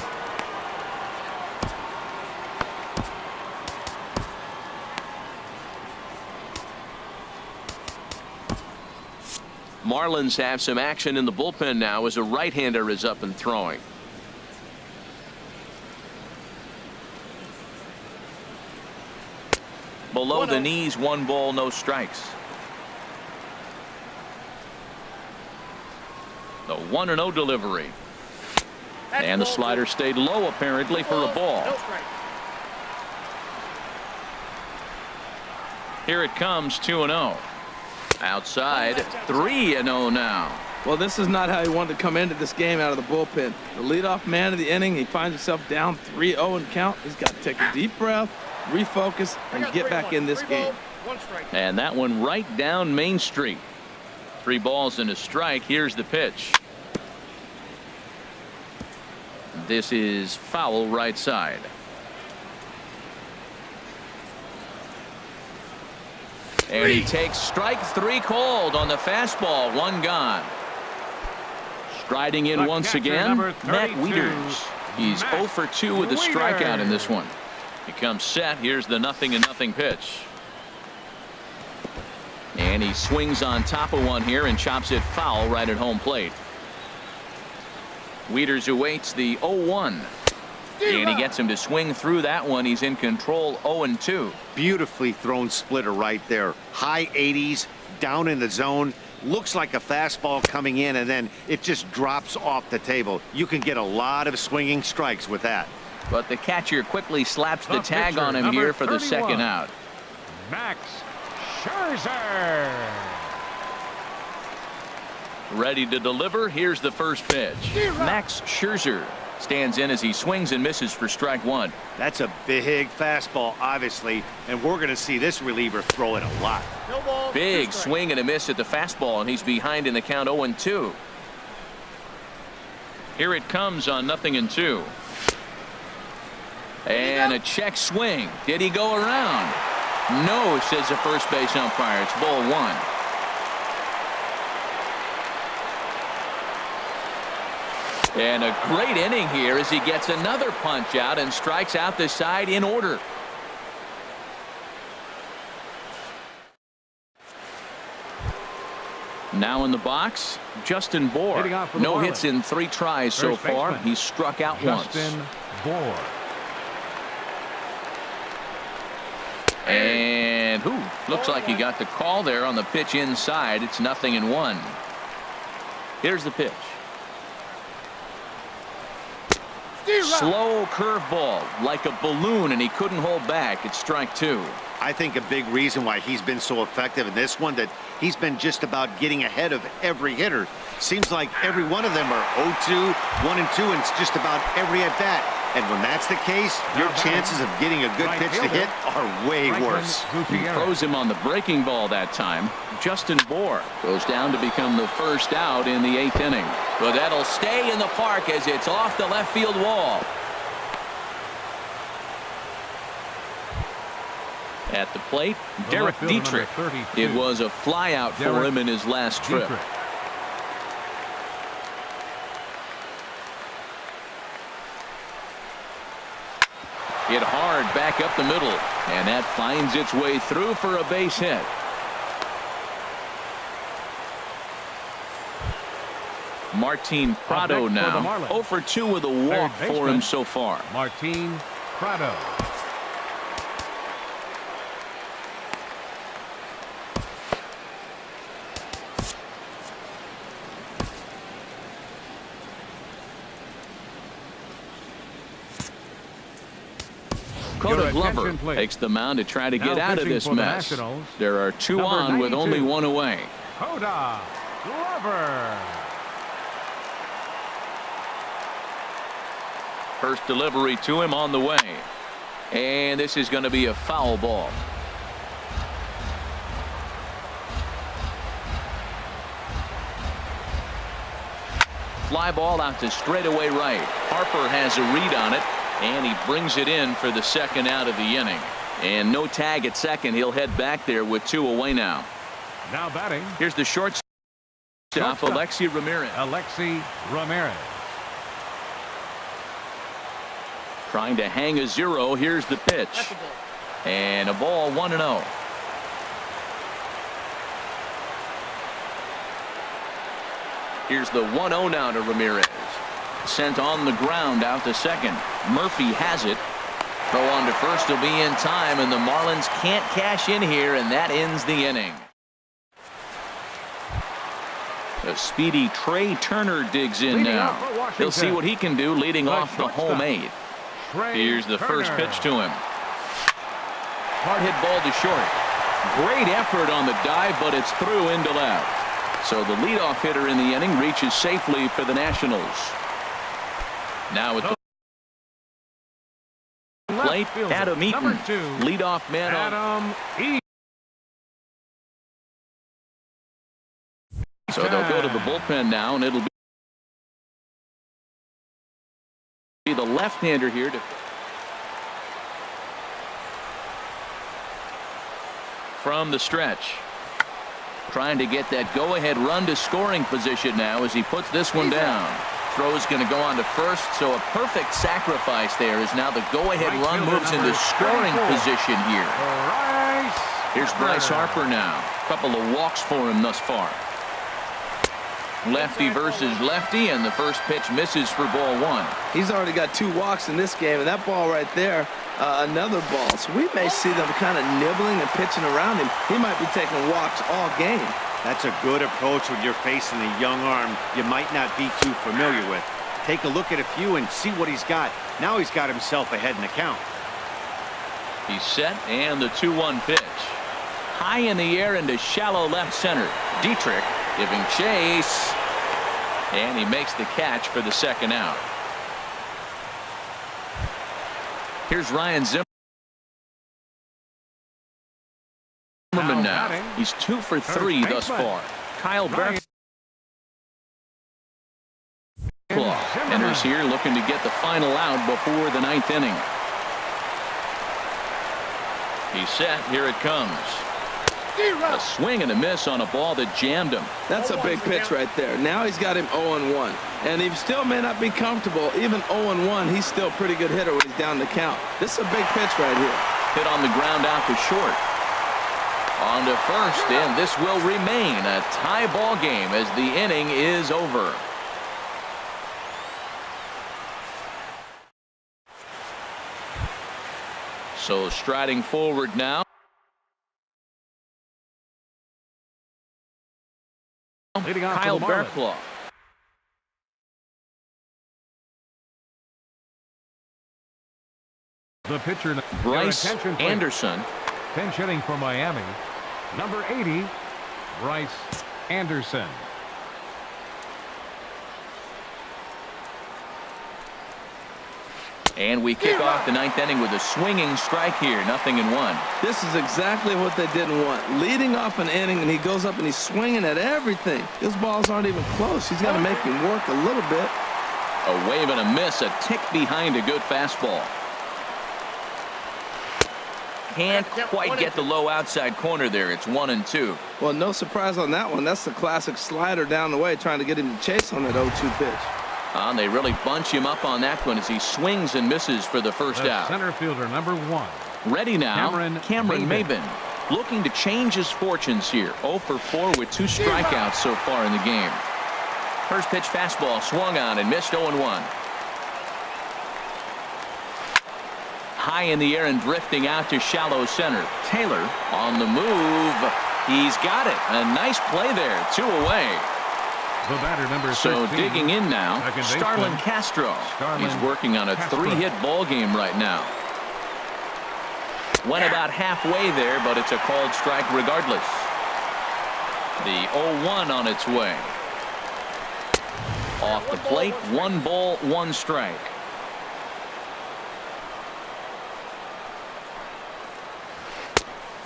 S1: Marlins have some action in the bullpen now as a right-hander is up and throwing. Below the knees, 1 ball, no strikes. The 1-0 delivery. And the slider stayed low apparently for a ball. Here it comes, 2-0. Outside, 3-0 now.
S3: Well, this is not how he wanted to come into this game out of the bullpen. The leadoff man of the inning, he finds himself down 3-0 in count. He's got to take a deep breath, refocus, and get back in this game.
S1: And that one right down Main Street. 3 balls and a strike. Here's the pitch. This is foul right side. And he takes strike 3 called on the fastball. 1 gone. Striding in
S2: The
S1: once
S2: catcher,
S1: again,
S2: number
S1: Matt
S2: 32,
S1: Wieters. He's
S2: Matt
S1: 0 for 2 with a strikeout in this
S2: Wieters.
S1: one. He comes set. Here's the 0-0 pitch. And he swings on top of one here and chops it foul right at home plate. Wieters awaits the 0-1. And he gets him to swing through that one. He's in control, 0-2.
S4: Beautifully thrown splitter right there. High 80s, down in the zone. Looks like a fastball coming in, and then it just drops off the table. You can get a lot of swinging strikes with that.
S1: But the catcher quickly slaps the tag
S2: pitcher,
S1: on him
S2: number
S1: here for the
S2: 31,
S1: second out.
S2: Max Scherzer.
S1: Ready to deliver. Here's the first pitch. Max Scherzer stands in as he swings and misses for strike 1.
S4: That's a big fastball, obviously, and we're going to see this reliever throw it a lot.
S1: Big swing and a miss at the fastball, and he's behind in the count, 0-2. Here it comes on 0-2. And a check swing. Did he go around? No, says the first base umpire. It's ball 1. And a great inning here as he gets another punch out and strikes out the side in order. Now in the box, Justin Bour.
S2: Hitting off for the
S1: No
S2: Marlins.
S1: hits in 3 tries so
S2: First
S1: far.
S2: baseman,
S1: He's struck out once.
S2: Justin Bour.
S1: And looks like he got the call there on the pitch inside. It's 0-1. Here's the pitch. Slow curveball like a balloon, and he couldn't hold back. It's strike 2.
S4: I think a big reason why he's been so effective in this one, that he's been just about getting ahead of every hitter. Seems like every one of them are 0-2, 1-2, and it's just about every at bat. And when that's the case, your chances of getting a good pitch to hit are way worse.
S1: He throws him on the breaking ball that time. Justin Bour goes down to become the first out in the 8th inning. But that'll stay in the park as it's off the left field wall. At the plate,
S2: The
S1: Derek
S2: left fielder,
S1: Dietrich.
S2: number 32.
S1: It was a flyout for
S2: Derek
S1: him in his last trip.
S2: Dietrich.
S1: Hit hard back up the middle, and that finds its way through for a base hit. Martin Prado
S2: next for the
S1: now
S2: Marlins.
S1: 0 for 2 with a walk
S2: Third
S1: for him
S2: baseman,
S1: so far.
S2: Martin Prado.
S1: Coda
S2: Your
S1: Glover
S2: attention, please.
S1: takes the mound to try to get
S2: Now
S1: out of
S2: pitching
S1: this
S2: for the
S1: mess.
S2: Nationals,
S1: There are 2
S2: number
S1: on with
S2: 92.
S1: only 1 away.
S2: Coda Glover.
S1: First delivery to him on the way. And this is going to be a foul ball. Fly ball out to straightaway right. Harper has a read on it, and he brings it in for the second out of the inning. And no tag at second. He'll head back there with 2 away now.
S2: Now batting,
S1: Here's the shortstop, Alexi Ramirez.
S2: Alexi Ramirez.
S1: Trying to hang a 0. Here's the pitch.
S5: That's a ball.
S1: And a ball 1-0. Here's the 1-0 now to Ramirez. Sent on the ground out to second. Murphy has it. Throw on to first will be in time, and the Marlins can't cash in here, and that ends the inning. The speedy Trey Turner digs in
S2: Leading
S1: now.
S2: off for Washington.
S1: He'll see what he can do leading
S2: The
S1: off the
S2: shortstop,
S1: home 8.
S2: Trey
S1: Here's the first
S2: Turner.
S1: pitch to him. Hard hit ball to short. Great effort on the dive, but it's through into left. So the leadoff hitter in the inning reaches safely for the Nationals. Now at the plate,
S2: fielder,
S1: Adam Eaton,
S2: number 2,
S1: leadoff man on.
S2: Adam Eaton.
S1: So they'll go to the bullpen now, and it'll be the left-hander here to from the stretch. Trying to get that go-ahead run to scoring position now as he puts this one down. Throw's going to go on to first, so a perfect sacrifice there as now the go-ahead
S2: Right
S1: run
S2: fielder
S1: moves into
S2: number
S1: scoring
S2: 34.
S1: position here.
S2: Bryce
S1: Here's Bryce
S2: Harper.
S1: Harper now. Couple of walks for him thus far. Lefty versus lefty, and the first pitch misses for ball 1.
S3: He's already got 2 walks in this game, and that ball right there, another ball. So we may see them kind of nibbling and pitching around him. He might be taking walks all game.
S4: That's a good approach when you're facing a young arm you might not be too familiar with. Take a look at a few and see what he's got. Now he's got himself ahead in the count.
S1: He's set, and the 2-1 pitch. High in the air into shallow left center. Dietrich giving chase, and he makes the catch for the second out. Here's Ryan Zimmerman now.
S2: batting,
S1: He's 2 for 3
S2: first
S1: thus
S2: baseman,
S1: far. Kyle
S2: Ryan
S1: Barrclaw enters here looking to get the final out before the 9th inning. He's set. Here it comes. A swing and a miss on a ball that jammed him.
S3: That's a big pitch right there. Now he's got him 0-1. And he still may not be comfortable. Even 0-1, he's still a pretty good hitter when he's down the count. This is a big pitch right here.
S1: Hit on the ground out to short. On to first, and this will remain a tie ball game as the inning is over. So striding forward now.
S2: leading off
S1: Kyle
S2: for the Marlins.
S1: Barrclaw.
S2: The pitcher,
S1: Bryce
S2: your attention, please.
S1: Anderson.
S2: Pinch hitting for Miami, number 80, Bryce Anderson.
S1: And we kick off the 9th inning with a swinging strike here. 0-1.
S3: This is exactly what they didn't want. Leading off an inning, and he goes up and he's swinging at everything. His balls aren't even close. He's got to make him work a little bit.
S1: A wave and a miss, a tick behind a good fastball. Can't quite get the low outside corner there. It's 1-2.
S3: Well, no surprise on that one. That's the classic slider down the way, trying to get him to chase on that 0-2 pitch.
S1: And they really bunch him up on that one as he swings and misses for the first out.
S2: Center fielder number 1.
S1: Ready now, Cameron Maybin. Looking to change his fortunes here. 0 for 4 with 2 strikeouts so far in the game. First pitch fastball swung on and missed 0-1. High in the air and drifting out to shallow center. Taylor on the move. He's got it. A nice play there. 2 away.
S2: The batter number 13.
S1: So digging in now, Starlin
S2: Second
S1: Castro. He's working on a 3-hit ball game right now. Went about halfway there, but it's a called strike regardless. The 0-1 on its way. Off the plate, 1 ball, 1 strike.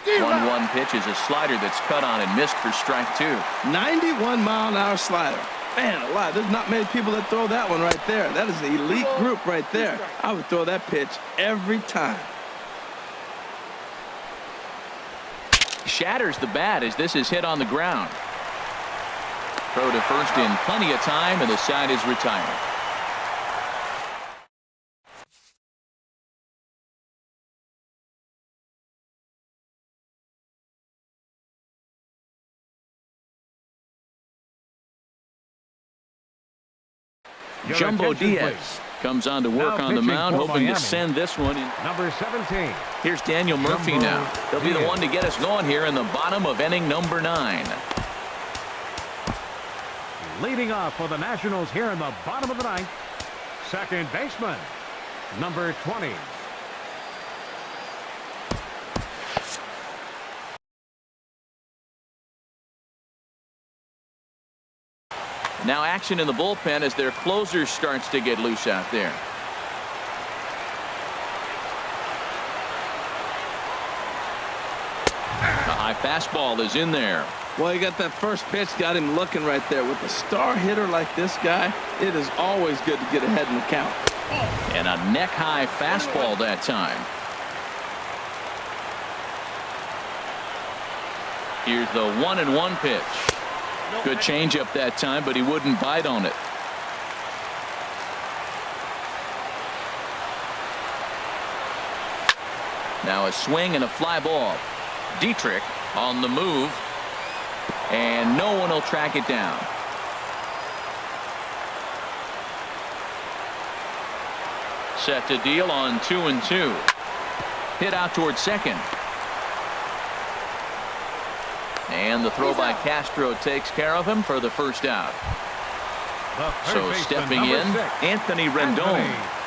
S1: The 1-1 pitch is a slider that's cut on and missed for strike 2.
S3: 91-mile-an-hour slider. Man alive, there's not many people that throw that one right there. That is an elite group right there. I would throw that pitch every time.
S1: Shatters the bat as this is hit on the ground. Throw to first in plenty of time, and the side is retired. Jumbo Diaz comes on to work on the mound, hoping to send this one in.
S2: Number 17.
S1: Here's Daniel Murphy now. He'll be the one to get us going here in the bottom of inning number 9.
S2: Leading off for the Nationals here in the bottom of the 9th. Second baseman, number 20.
S1: Now action in the bullpen as their closer starts to get loose out there. A high fastball is in there.
S3: Well, you got that first pitch, got him looking right there. With a star hitter like this guy, it is always good to get ahead in the count.
S1: And a neck-high fastball that time. Here's the 1-1 pitch. Good changeup that time, but he wouldn't bite on it. Now a swing and a fly ball. Dietrich on the move, and no one will track it down. Set to deal on 2-2. Hit out towards second. And the throw by Castro takes care of him for the first out. So stepping in, Anthony Rendon.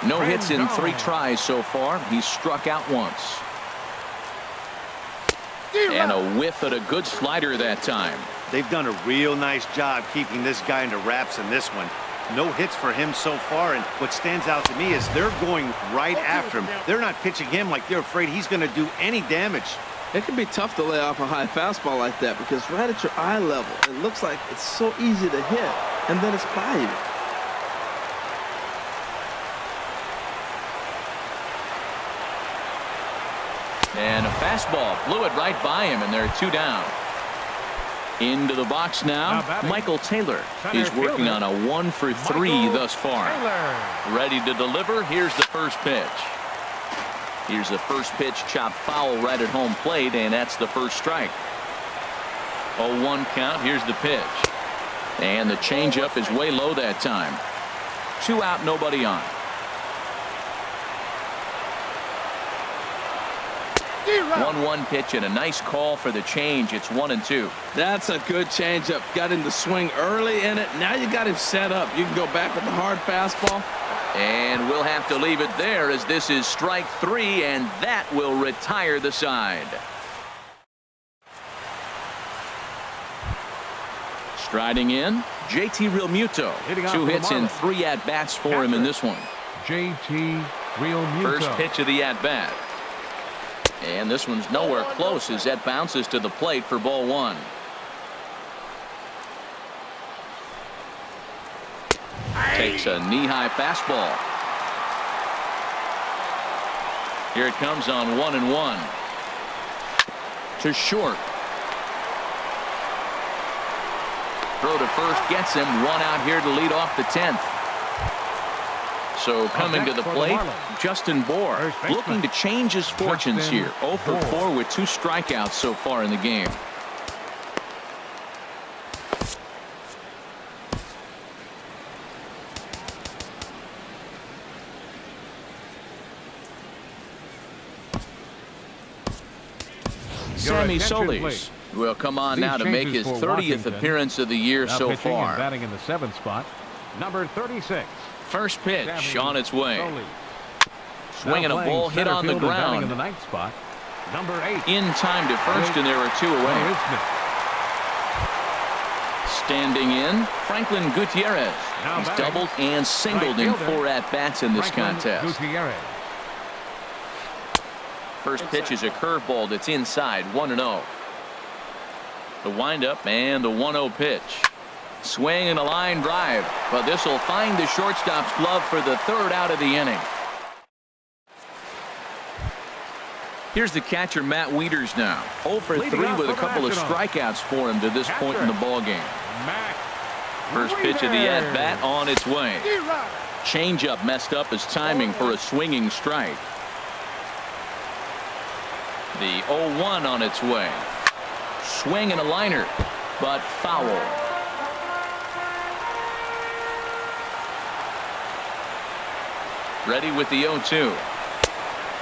S1: No hits in 3 tries so far. He's struck out once. And a whiff at a good slider that time.
S4: They've done a real nice job keeping this guy into wraps in this one. No hits for him so far, and what stands out to me is they're going right after him. They're not pitching him like they're afraid he's going to do any damage.
S3: It can be tough to lay off a high fastball like that because right at your eye level, it looks like it's so easy to hit, and then it's by you.
S1: And a fastball blew it right by him, and they're 2 down. Into the box now, Michael Taylor is working on a 1 for 3 thus far. Ready to deliver. Here's the first pitch. Here's the first pitch, chopped foul right at home plate, and that's the first strike. 0-1 count. Here's the pitch. And the changeup is way low that time. 2 out, nobody on. 1-1 pitch and a nice call for the change. It's 1-2.
S3: That's a good changeup. Got him to swing early in it. Now you got him set up. You can go back with the hard fastball.
S1: And we'll have to leave it there as this is strike 3, and that will retire the side. Striding in, JT Realmuto. 2 hits and 3 at-bats for him in this one.
S2: JT Realmuto.
S1: First pitch of the at-bat. And this one's nowhere close as that bounces to the plate for ball 1. Takes a knee-high fastball. Here it comes on 1-1. to short. Throw to first gets him. One out here to lead off the 10th. So coming to the plate, Justin Bour looking to change his fortunes here. 0 for 4 with 2 strikeouts so far in the game. Sammy Solis will come on now to make his 30th appearance of the year so far.
S2: Batting in the 7th spot, number 36.
S1: First pitch on its way.
S2: Solis.
S1: Swinging a ball hit on the ground.
S2: In the 9th spot, number 8.
S1: In time to first, and there are 2 away. Standing in, Franklin Gutierrez. He's doubled and singled in 4 at-bats in this contest.
S2: Gutierrez.
S1: First pitch is a curveball that's inside, 1-0. The windup and the 1-0 pitch. Swing and a line drive, but this will find the shortstop's glove for the 3rd out of the inning. Here's the catcher, Matt Wieters now. 0 for 3 with a couple of strikeouts for him to this point in the ballgame. First pitch of the at-bat on its way. Changeup messed up his timing for a swinging strike. The 0-1 on its way. Swing and a liner, but foul. Ready with the 0-2.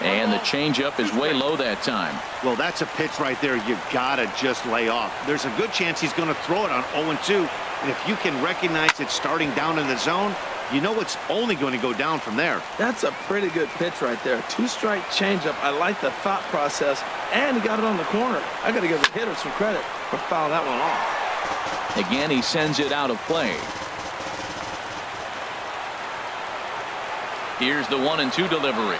S1: And the changeup is way low that time.
S4: Well, that's a pitch right there you gotta just lay off. There's a good chance he's going to throw it on 0-2. And if you can recognize it starting down in the zone, you know it's only going to go down from there.
S3: That's a pretty good pitch right there. 2-strike changeup. I like the thought process, and he got it on the corner. I got to give the hitter some credit for fouling that one off.
S1: Again, he sends it out of play. Here's the 1-2 delivery.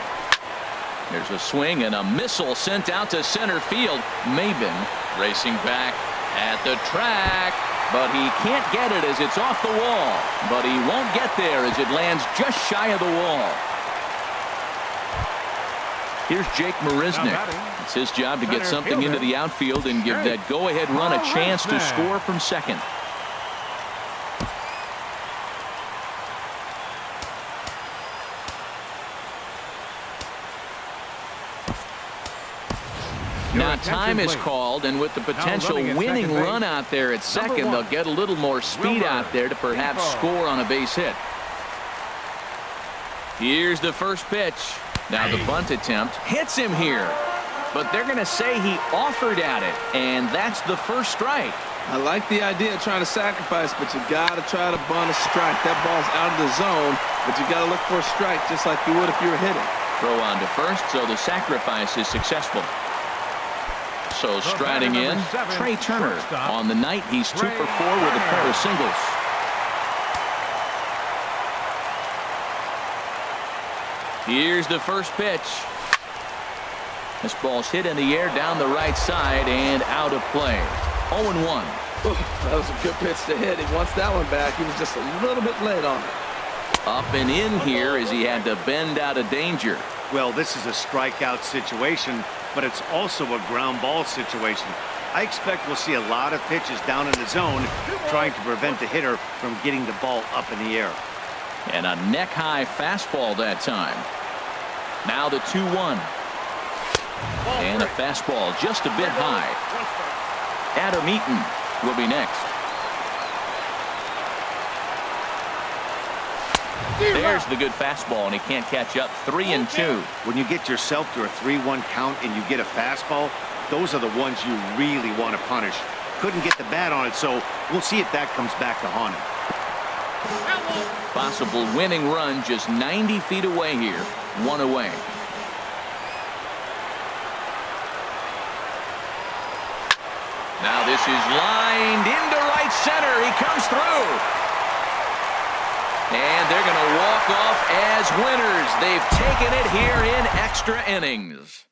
S1: There's a swing and a missile sent out to center field. Maben racing back at the track, but he can't get it as it's off the wall. But he won't get there as it lands just shy of the wall. Here's Jake Marisnick. It's his job to get something into the outfield and give that go-ahead run a chance to score from second. Now time is called, and with the potential winning run out there at second, they'll get a little more speed out there to perhaps score on a base hit. Here's the first pitch. Now the bunt attempt hits him here, but they're going to say he offered at it, and that's the first strike.
S3: I like the idea of trying to sacrifice, but you got to try to bunt a strike. That ball's out of the zone, but you got to look for a strike just like you would if you were hitting.
S1: Throw on to first, so the sacrifice is successful. So striding in, Trey Turner. On the night, he's 2 for 4 with a pair of singles. Here's the first pitch. This ball's hit in the air down the right side and out of play. 0-1.
S3: That was a good pitch to hit. He wants that one back. He was just a little bit late on it.
S1: Up and in here as he had to bend out of danger.
S4: Well, this is a strikeout situation, but it's also a ground ball situation. I expect we'll see a lot of pitches down in the zone trying to prevent the hitter from getting the ball up in the air.
S1: And a neck-high fastball that time. Now the 2-1. And a fastball just a bit high. Adam Eaton will be next. There's the good fastball, and he can't catch up. 3-2.
S4: When you get yourself to a 3-1 count and you get a fastball, those are the ones you really want to punish. Couldn't get the bat on it, so we'll see if that comes back to haunt him.
S1: Possible winning run just 90 feet away here. 1 away. Now this is lined into right center. He comes through. And they're going to walk off as winners. They've taken it here in extra innings.